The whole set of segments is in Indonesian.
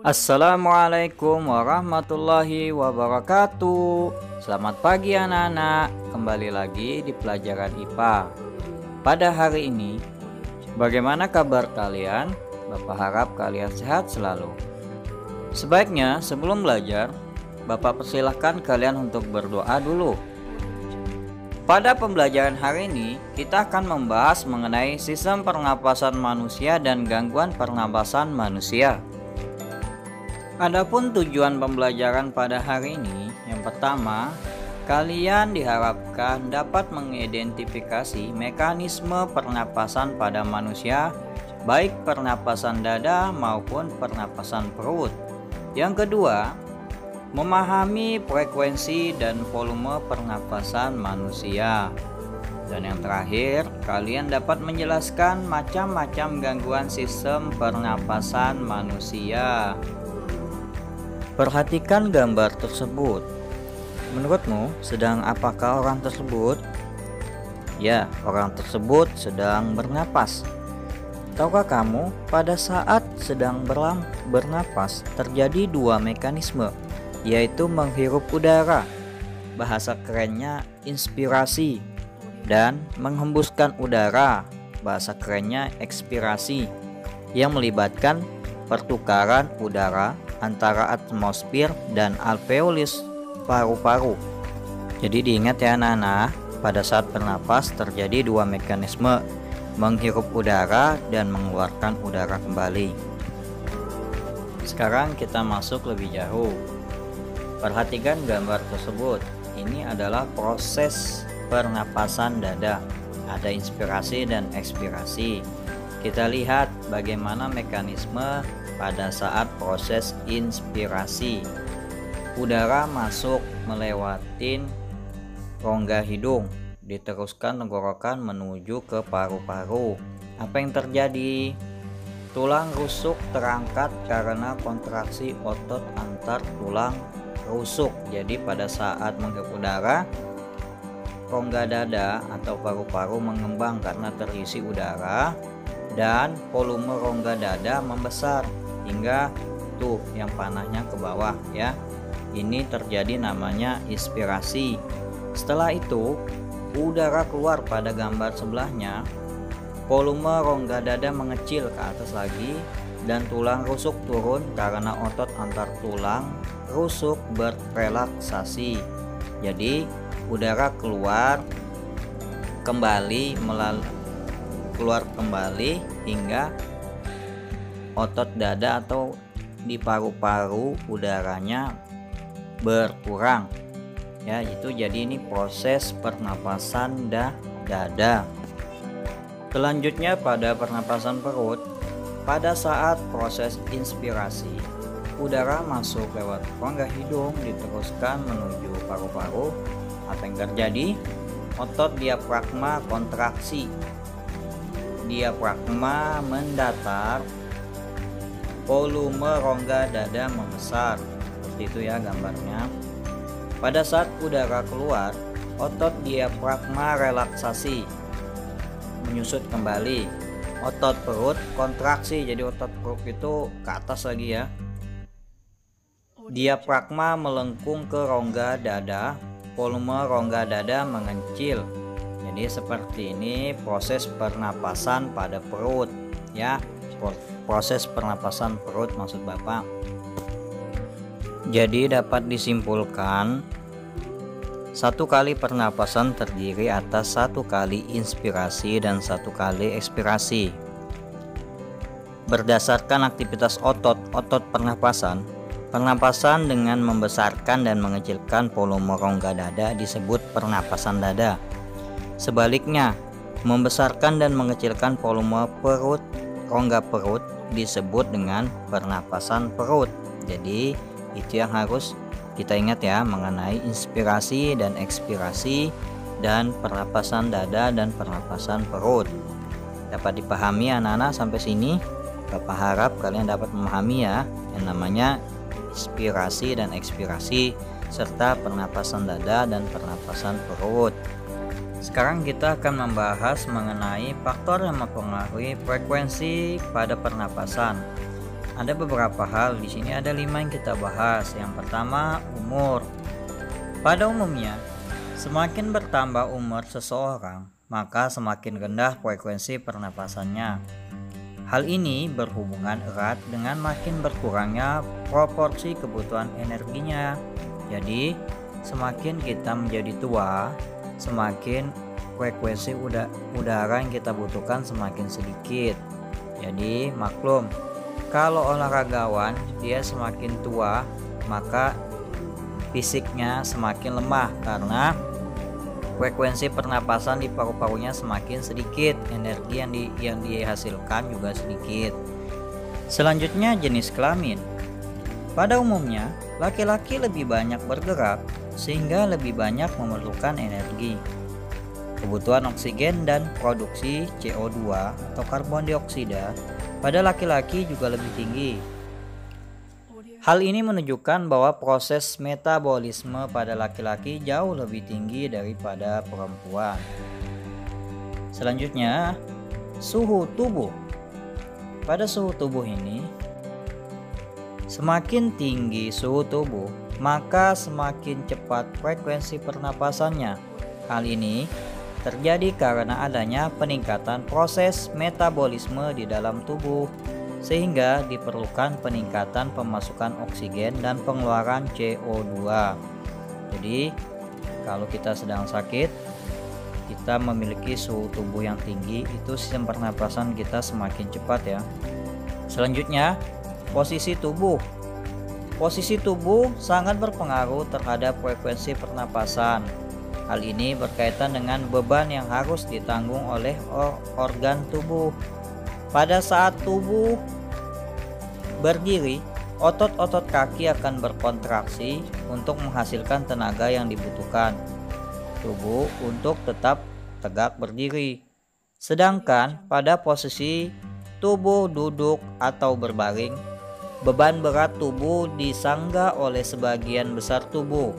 Assalamualaikum warahmatullahi wabarakatuh. Selamat pagi anak-anak, kembali lagi di pelajaran IPA. Pada hari ini, bagaimana kabar kalian? Bapak harap kalian sehat selalu. Sebaiknya sebelum belajar, Bapak persilahkan kalian untuk berdoa dulu. Pada pembelajaran hari ini, kita akan membahas mengenai sistem pernapasan manusia dan gangguan pernapasan manusia. Adapun tujuan pembelajaran pada hari ini, yang pertama, kalian diharapkan dapat mengidentifikasi mekanisme pernapasan pada manusia, baik pernapasan dada maupun pernapasan perut. Yang kedua, memahami frekuensi dan volume pernapasan manusia. Dan yang terakhir, kalian dapat menjelaskan macam-macam gangguan sistem pernapasan manusia. Perhatikan gambar tersebut. Menurutmu, sedang apakah orang tersebut? Ya, orang tersebut sedang bernapas. Tahukah kamu, pada saat sedang bernapas terjadi dua mekanisme, yaitu menghirup udara, bahasa kerennya inspirasi, dan menghembuskan udara, bahasa kerennya ekspirasi, yang melibatkan pertukaran udara antara atmosfer dan alveolus paru-paru. Jadi diingat ya anak-anak, pada saat bernapas terjadi dua mekanisme, menghirup udara dan mengeluarkan udara kembali. Sekarang kita masuk lebih jauh. Perhatikan gambar tersebut. Ini adalah proses pernapasan dada. Ada inspirasi dan ekspirasi. Kita lihat bagaimana mekanisme pada saat proses inspirasi. Udara masuk melewati rongga hidung, diteruskan tenggorokan menuju ke paru-paru. Apa yang terjadi? Tulang rusuk terangkat karena kontraksi otot antar tulang rusuk. Jadi pada saat menghirup udara, rongga dada atau paru-paru mengembang karena terisi udara, dan volume rongga dada membesar hingga tuh yang panahnya ke bawah ya. Ini terjadi namanya inspirasi. Setelah itu udara keluar. Pada gambar sebelahnya, volume rongga dada mengecil ke atas lagi dan tulang rusuk turun karena otot antar tulang rusuk berrelaksasi. Jadi udara keluar kembali hingga otot dada atau di paru-paru udaranya berkurang ya. Itu jadi ini proses pernapasan dada. Selanjutnya pada pernapasan perut, pada saat proses inspirasi, udara masuk lewat rongga hidung diteruskan menuju paru-paru. Apa yang terjadi? Otot diafragma kontraksi, diafragma mendatar, volume rongga dada membesar. Seperti itu ya gambarnya. Pada saat udara keluar, otot diafragma relaksasi, menyusut kembali. Otot perut kontraksi, jadi otot perut itu ke atas lagi ya. Diafragma melengkung ke rongga dada, volume rongga dada mengecil. Jadi seperti ini proses pernapasan pada perut ya. Proses pernapasan perut maksud Bapak. Jadi dapat disimpulkan, satu kali pernapasan terdiri atas satu kali inspirasi dan satu kali ekspirasi. Berdasarkan aktivitas otot pernapasan, pernapasan dengan membesarkan dan mengecilkan volume rongga dada disebut pernapasan dada. Sebaliknya, membesarkan dan mengecilkan volume rongga perut disebut dengan pernapasan perut. Jadi itu yang harus kita ingat ya mengenai inspirasi dan ekspirasi dan pernapasan dada dan pernapasan perut. Dapat dipahami anak-anak sampai sini? Bapak harap kalian dapat memahami ya yang namanya inspirasi dan ekspirasi serta pernapasan dada dan pernapasan perut. Sekarang kita akan membahas mengenai faktor yang mempengaruhi frekuensi pada pernapasan. ada beberapa hal di sini, ada 5 yang kita bahas. Yang pertama, umur. Pada umumnya, semakin bertambah umur seseorang, maka semakin rendah frekuensi pernapasannya. Hal ini berhubungan erat dengan makin berkurangnya proporsi kebutuhan energinya. Jadi, semakin kita menjadi tua, semakin frekuensi udara yang kita butuhkan semakin sedikit. Jadi, maklum, kalau olahragawan dia semakin tua, maka fisiknya semakin lemah karena frekuensi pernapasan di paru-parunya semakin sedikit, energi yang dihasilkan juga sedikit. Selanjutnya, jenis kelamin. Pada umumnya, laki-laki lebih banyak bergerak sehingga lebih banyak memerlukan energi. Kebutuhan oksigen dan produksi CO2 atau karbon dioksida pada laki-laki juga lebih tinggi. Hal ini menunjukkan bahwa proses metabolisme pada laki-laki jauh lebih tinggi daripada perempuan. Selanjutnya, suhu tubuh. Pada suhu tubuh ini, semakin tinggi suhu tubuh, maka semakin cepat frekuensi pernapasannya. Hal ini terjadi karena adanya peningkatan proses metabolisme di dalam tubuh, sehingga diperlukan peningkatan pemasukan oksigen dan pengeluaran CO2. Jadi, kalau kita sedang sakit, kita memiliki suhu tubuh yang tinggi, itu sistem pernapasan kita semakin cepat ya. Selanjutnya, posisi tubuh. Posisi tubuh sangat berpengaruh terhadap frekuensi pernapasan. Hal ini berkaitan dengan beban yang harus ditanggung oleh organ tubuh. Pada saat tubuh berdiri, otot-otot kaki akan berkontraksi untuk menghasilkan tenaga yang dibutuhkan tubuh untuk tetap tegak berdiri. Sedangkan pada posisi tubuh duduk atau berbaring, beban berat tubuh disanggah oleh sebagian besar tubuh,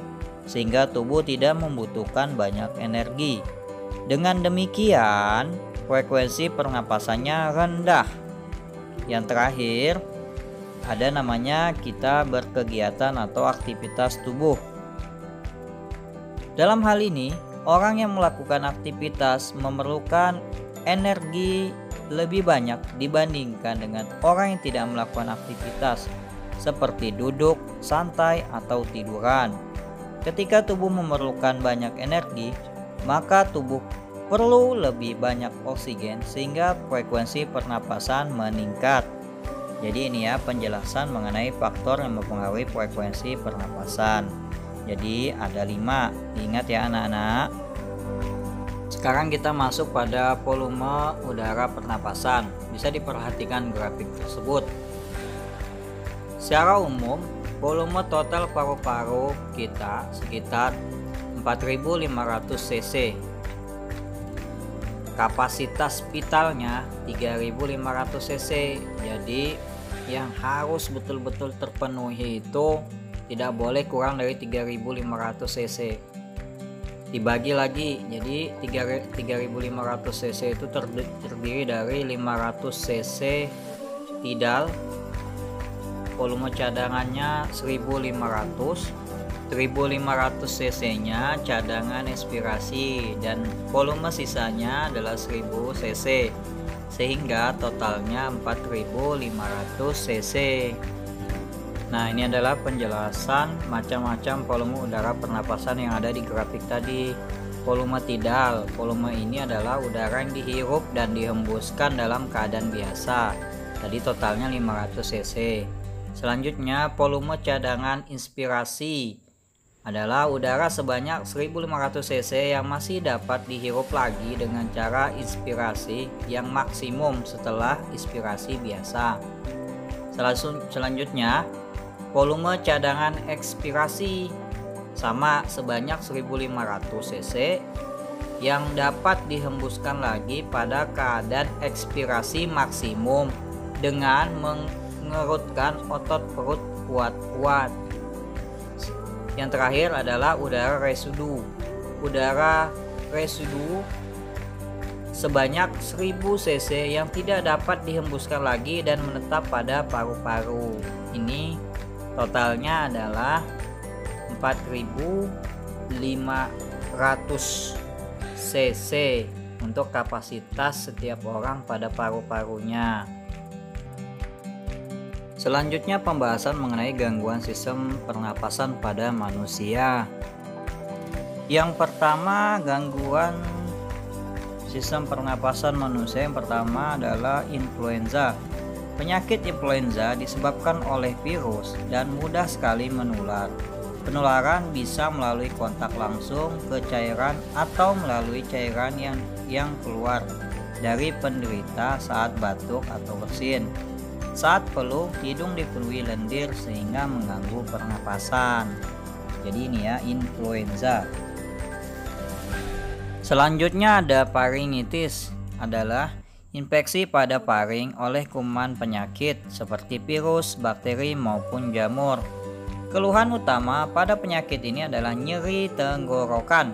sehingga tubuh tidak membutuhkan banyak energi. Dengan demikian, frekuensi pernapasannya rendah. Yang terakhir, ada namanya kita berkegiatan atau aktivitas tubuh. Dalam hal ini, orang yang melakukan aktivitas memerlukan energi lebih banyak dibandingkan dengan orang yang tidak melakukan aktivitas seperti duduk, santai, atau tiduran. Ketika tubuh memerlukan banyak energi, maka tubuh perlu lebih banyak oksigen sehingga frekuensi pernapasan meningkat. Jadi ini ya penjelasan mengenai faktor yang mempengaruhi frekuensi pernapasan. Jadi ada 5, ingat ya anak-anak. Sekarang kita masuk pada volume udara pernapasan. Bisa diperhatikan grafik tersebut. Secara umum, volume total paru-paru kita sekitar 4.500 cc. Kapasitas vitalnya 3.500 cc. Jadi yang harus betul-betul terpenuhi itu tidak boleh kurang dari 3.500 cc. Dibagi lagi, jadi 3.500 cc itu terdiri dari 500 cc tidal, volume cadangannya 1.500 cc nya cadangan expirasi, dan volume sisanya adalah 1000 cc, sehingga totalnya 4.500 cc. Nah, ini adalah penjelasan macam-macam volume udara pernapasan yang ada di grafik tadi. Volume tidal, volume ini adalah udara yang dihirup dan dihembuskan dalam keadaan biasa. Tadi totalnya 500 cc. Selanjutnya, volume cadangan inspirasi adalah udara sebanyak 1.500 cc yang masih dapat dihirup lagi dengan cara inspirasi yang maksimum setelah inspirasi biasa. Selanjutnya, volume cadangan ekspirasi sama sebanyak 1.500 cc yang dapat dihembuskan lagi pada keadaan ekspirasi maksimum dengan mengerutkan otot perut kuat-kuat. Yang terakhir adalah udara residu. Udara residu sebanyak 1000 cc yang tidak dapat dihembuskan lagi dan menetap pada paru-paru. Ini totalnya adalah 4500 cc untuk kapasitas setiap orang pada paru-parunya. Selanjutnya pembahasan mengenai gangguan sistem pernapasan pada manusia. Yang pertama, gangguan sistem pernapasan manusia yang pertama adalah influenza. Penyakit influenza disebabkan oleh virus dan mudah sekali menular. Penularan bisa melalui kontak langsung ke cairan atau melalui cairan yang keluar dari penderita saat batuk atau bersin. Saat flu, hidung dipenuhi lendir sehingga mengganggu pernapasan. Jadi ini ya, influenza. Selanjutnya ada faringitis, adalah infeksi pada faring oleh kuman penyakit seperti virus, bakteri maupun jamur. Keluhan utama pada penyakit ini adalah nyeri tenggorokan.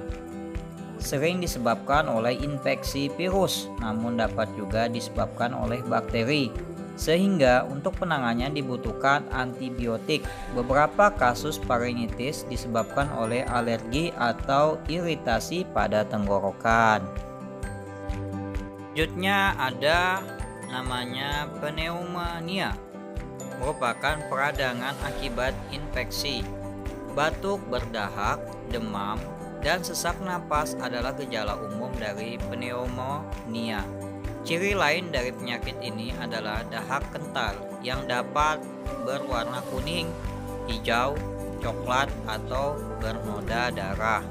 Sering disebabkan oleh infeksi virus, namun dapat juga disebabkan oleh bakteri, sehingga untuk penanganannya dibutuhkan antibiotik. Beberapa kasus faringitis disebabkan oleh alergi atau iritasi pada tenggorokan. Selanjutnya ada namanya pneumonia, merupakan peradangan akibat infeksi. Batuk, berdahak, demam, dan sesak napas adalah gejala umum dari pneumonia. Ciri lain dari penyakit ini adalah dahak kental yang dapat berwarna kuning, hijau, coklat, atau bernoda darah.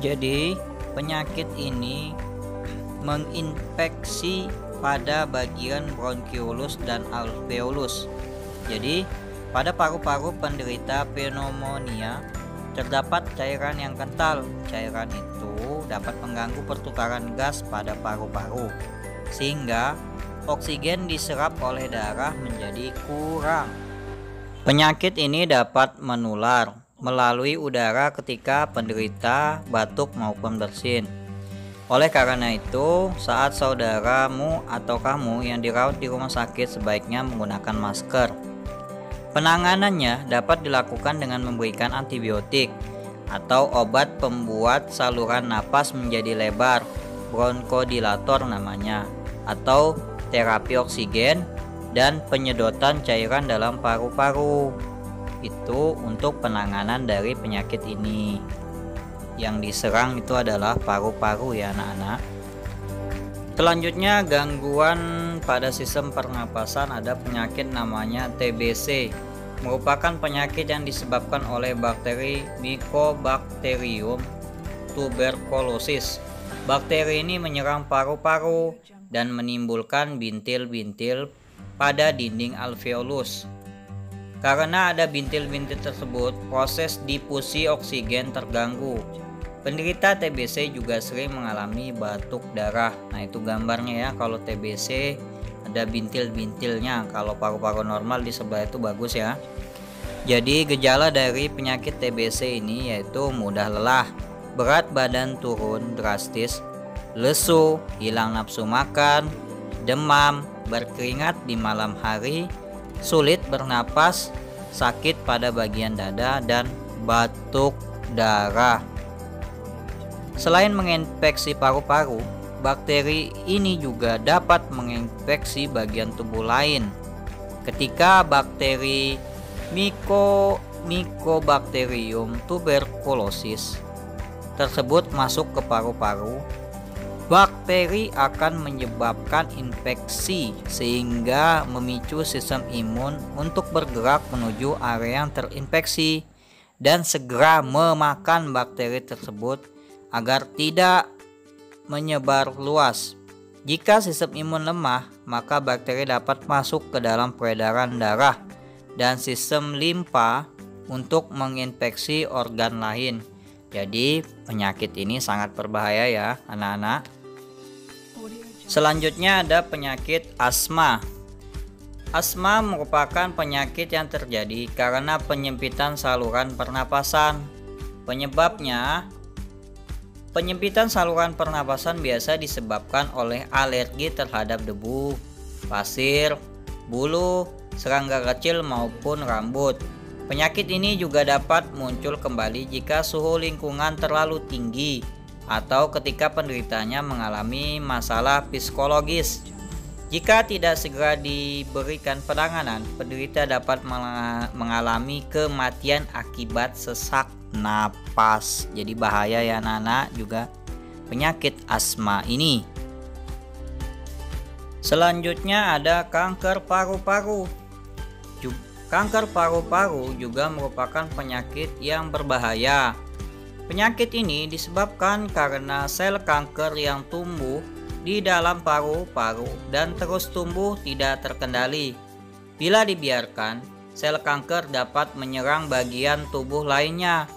Jadi, penyakit ini menginfeksi pada bagian bronkiolus dan alveolus. Jadi, pada paru-paru penderita pneumonia terdapat cairan yang kental. Cairan itu dapat mengganggu pertukaran gas pada paru-paru, sehingga oksigen diserap oleh darah menjadi kurang. Penyakit ini dapat menular melalui udara ketika penderita batuk maupun bersin. Oleh karena itu, saat saudaramu atau kamu yang dirawat di rumah sakit sebaiknya menggunakan masker. Penanganannya dapat dilakukan dengan memberikan antibiotik atau obat pembuat saluran napas menjadi lebar, bronchodilator namanya, atau terapi oksigen dan penyedotan cairan dalam paru-paru. Itu untuk penanganan dari penyakit ini. Yang diserang itu adalah paru-paru ya anak-anak. Selanjutnya gangguan pada sistem pernapasan, ada penyakit namanya TBC, merupakan penyakit yang disebabkan oleh bakteri Mycobacterium tuberculosis. Bakteri ini menyerang paru-paru dan menimbulkan bintil-bintil pada dinding alveolus. Karena ada bintil-bintil tersebut, proses difusi oksigen terganggu. Penderita TBC juga sering mengalami batuk darah. Nah, itu gambarnya ya, kalau TBC ada bintil-bintilnya. Kalau paru-paru normal di sebelah itu bagus ya. Jadi gejala dari penyakit TBC ini yaitu mudah lelah, berat badan turun drastis, lesu, hilang nafsu makan, demam, berkeringat di malam hari, sulit bernapas, sakit pada bagian dada, dan batuk darah. Selain menginfeksi paru-paru, bakteri ini juga dapat menginfeksi bagian tubuh lain. Ketika bakteri Mycobacterium tuberculosis tersebut masuk ke paru-paru, bakteri akan menyebabkan infeksi sehingga memicu sistem imun untuk bergerak menuju area yang terinfeksi dan segera memakan bakteri tersebut agar tidak menyebar luas. Jika sistem imun lemah, maka bakteri dapat masuk ke dalam peredaran darah dan sistem limpa untuk menginfeksi organ lain. Jadi penyakit ini sangat berbahaya ya anak-anak. Selanjutnya ada penyakit asma. Asma merupakan penyakit yang terjadi karena penyempitan saluran pernapasan. Penyebabnya Penyempitan saluran pernapasan biasa disebabkan oleh alergi terhadap debu, pasir, bulu, serangga kecil maupun rambut. Penyakit ini juga dapat muncul kembali jika suhu lingkungan terlalu tinggi atau ketika penderitanya mengalami masalah psikologis. Jika tidak segera diberikan penanganan, penderita dapat mengalami kematian akibat sesak napas. Jadi bahaya ya anak-anak juga penyakit asma ini. Selanjutnya ada kanker paru-paru. Kanker paru-paru juga merupakan penyakit yang berbahaya. Penyakit ini disebabkan karena sel kanker yang tumbuh di dalam paru-paru dan terus tumbuh tidak terkendali. Bila dibiarkan, sel kanker dapat menyerang bagian tubuh lainnya.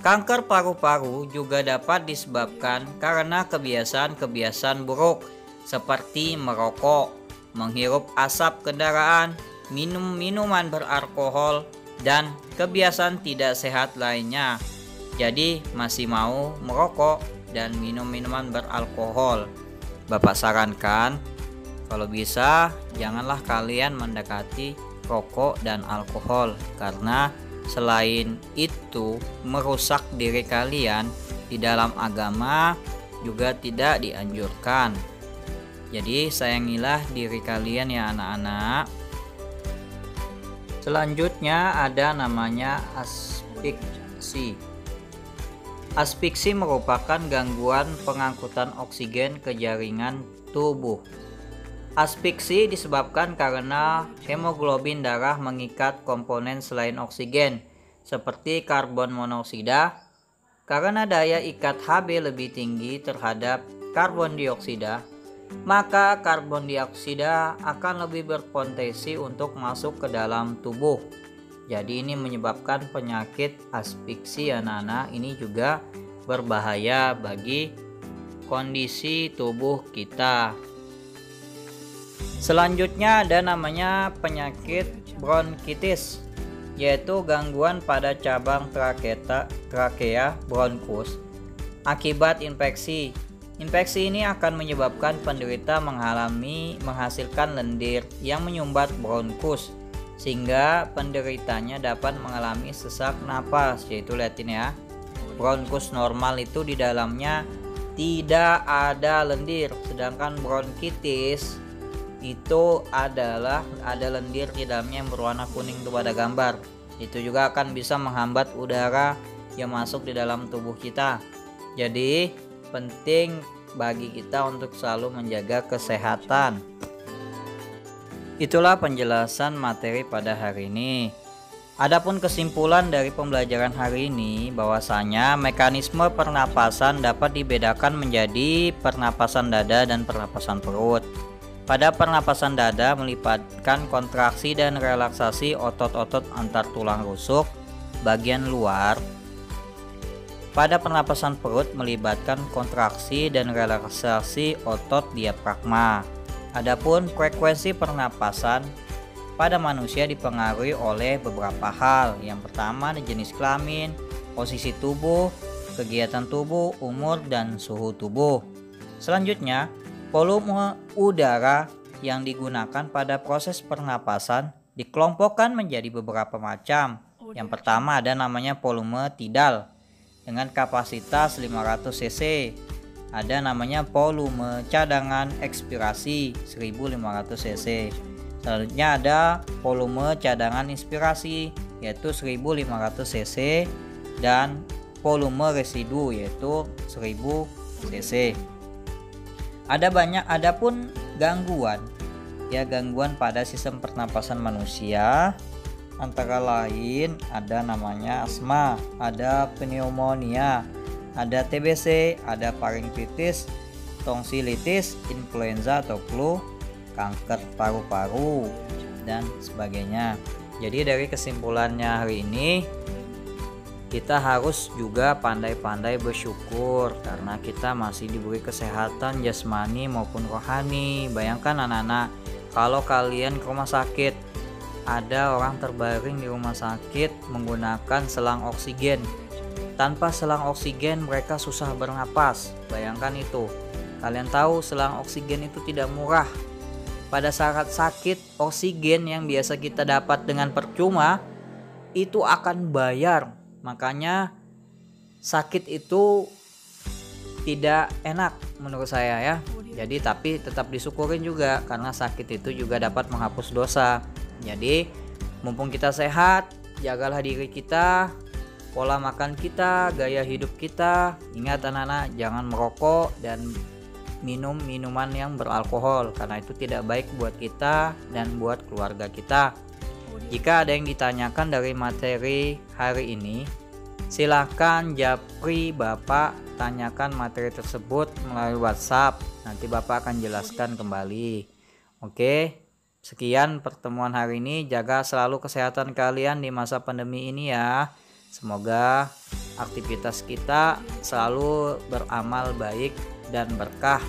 Kanker paru-paru juga dapat disebabkan karena kebiasaan-kebiasaan buruk seperti merokok, menghirup asap kendaraan, minum minuman beralkohol, dan kebiasaan tidak sehat lainnya. Jadi masih mau merokok dan minum minuman beralkohol. Bapak sarankan kalau bisa janganlah kalian mendekati rokok dan alkohol, karena selain itu merusak diri kalian, di dalam agama juga tidak dianjurkan. Jadi sayangilah diri kalian ya anak-anak. Selanjutnya ada namanya asfiksi. Asfiksi merupakan gangguan pengangkutan oksigen ke jaringan tubuh. Asfiksi disebabkan karena hemoglobin darah mengikat komponen selain oksigen seperti karbon monoksida. Karena daya ikat Hb lebih tinggi terhadap karbon dioksida, maka karbon dioksida akan lebih berpotensi untuk masuk ke dalam tubuh. Jadi ini menyebabkan penyakit asfiksi anak-anak. Ini juga berbahaya bagi kondisi tubuh kita. Selanjutnya ada namanya penyakit bronkitis, yaitu gangguan pada cabang trakea bronkus akibat infeksi. Infeksi ini akan menyebabkan penderita menghasilkan lendir yang menyumbat bronkus, sehingga penderitanya dapat mengalami sesak napas. Yaitu lihatin ya, bronkus normal itu di dalamnya tidak ada lendir, sedangkan bronkitis itu adalah ada lendir di dalamnya yang berwarna kuning itu pada gambar. Itu juga akan bisa menghambat udara yang masuk di dalam tubuh kita. Jadi penting bagi kita untuk selalu menjaga kesehatan. Itulah penjelasan materi pada hari ini. Adapun kesimpulan dari pembelajaran hari ini bahwasanya mekanisme pernapasan dapat dibedakan menjadi pernapasan dada dan pernapasan perut. Pada pernapasan dada melibatkan kontraksi dan relaksasi otot-otot antar tulang rusuk bagian luar. Pada pernapasan perut melibatkan kontraksi dan relaksasi otot diafragma. Adapun frekuensi pernapasan pada manusia dipengaruhi oleh beberapa hal. Yang pertama, jenis kelamin, posisi tubuh, kegiatan tubuh, umur, dan suhu tubuh. Selanjutnya, volume udara yang digunakan pada proses pernapasan dikelompokkan menjadi beberapa macam. Yang pertama ada namanya volume tidal dengan kapasitas 500 cc. Ada namanya volume cadangan ekspirasi 1500 cc. Selanjutnya ada volume cadangan inspirasi yaitu 1500 cc dan volume residu yaitu 1000 cc. Adapun gangguan pada sistem pernapasan manusia antara lain ada namanya asma, ada pneumonia, ada TBC, ada faringitis, tonsilitis, influenza atau flu, kanker paru-paru, dan sebagainya. Jadi dari kesimpulannya hari ini, kita harus juga pandai-pandai bersyukur karena kita masih diberi kesehatan jasmani maupun rohani. Bayangkan anak-anak, kalau kalian ke rumah sakit, ada orang terbaring di rumah sakit menggunakan selang oksigen. Tanpa selang oksigen mereka susah bernapas. Bayangkan itu. Kalian tahu selang oksigen itu tidak murah. Pada saat sakit, oksigen yang biasa kita dapat dengan percuma itu akan bayar. Makanya sakit itu tidak enak menurut saya ya. Jadi tapi tetap disyukurin juga, karena sakit itu juga dapat menghapus dosa. Jadi mumpung kita sehat, jagalah diri kita, pola makan kita, gaya hidup kita. Ingat anak-anak, jangan merokok dan minum minuman yang beralkohol, karena itu tidak baik buat kita dan buat keluarga kita. Jika ada yang ditanyakan dari materi hari ini, silakan japri Bapak, tanyakan materi tersebut melalui WhatsApp. Nanti Bapak akan jelaskan kembali. Oke, sekian pertemuan hari ini. Jaga selalu kesehatan kalian di masa pandemi ini ya. Semoga aktivitas kita selalu beramal baik dan berkah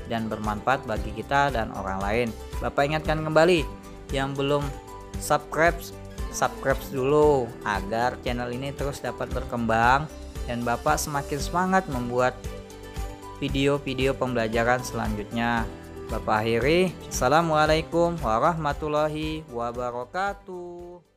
dan bermanfaat bagi kita dan orang lain. Bapak ingatkan kembali, yang belum subscribe dulu agar channel ini terus dapat berkembang dan Bapak semakin semangat membuat video-video pembelajaran selanjutnya. Bapak akhiri, Assalamualaikum warahmatullahi wabarakatuh.